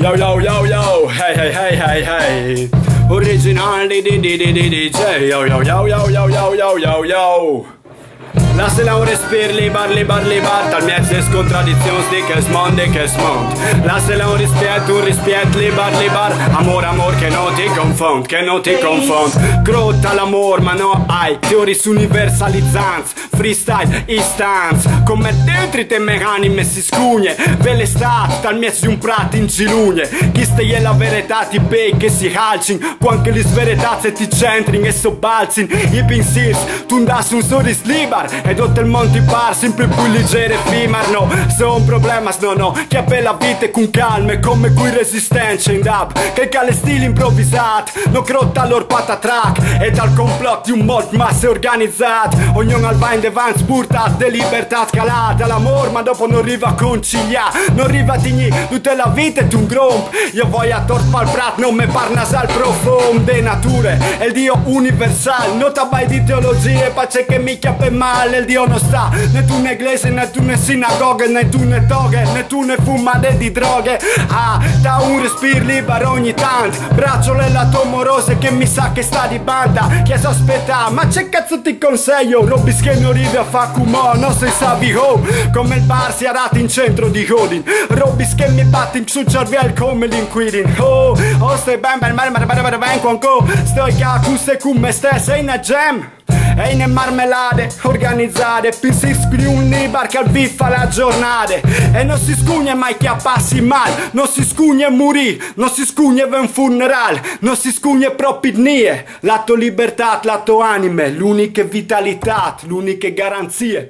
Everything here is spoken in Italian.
Yo yo yo yo, hey hey hey hey hey. Original DJ. Yo yo yo yo yo yo yo yo yo. Laissez-la respire, libar, tal miezes contradiccions de mond. Laissez-la respire, libar, amor, que no te confond. Crotta l'amor, ma no ai teories universalizzanți, freestyle, instanți. Commettentri te mecanime si scugne, vele stat, tal miez un prat in cilunje. Chiste e la verità ti bei che si calcin, può anche li sveritazze ti centrin e sobbalzin. I pensiers, tu das un soris libar, e tutto il mondo ti par sempre più leggero e effimero. No, son problemas, no, che appella vita con calma e come qui resistenza in dub, che cale stile improvvisato, no crotta lor patatrack, e dal complotto di un mod masse organizzato. Ognuno al va in devant spurta de libertà scalata, l'amor ma dopo non arriva a conciliare, non arriva a dignare tutta la vita e tu un gromp. Io voglio a torpa al prat, non me parnas al profondo de nature, è il Dio universal, non tabai di teologie, pace che mi chiappe male. Il Dio non sta, né tu ne iglesia, né tu ne sinagoghe, né tu ne toghe, né tu ne fumate di droghe. Ah, da un respiro libero ogni tanto, bracciole la tua amorosa che mi sa che sta di banda. Che sospetta, ma c'è cazzo ti consiglio, Robis che non arrivi a fa cumò, non si sa viho, come il bar si arati in centro di Godin. Robis che mi batti sul cervello come l'inquilin. Oh, stai ben, stai cacuse con me stesso in a jam. E in marmelade organizzate, pensi scrivi un libar che al viffa la giornata. E non si scugna mai che passi male, non si scugna morì, non si scugna un funerale, non si scugna proprio nie. L'atto libertà, l'atto anime, l'unica vitalità, l'unica garanzia.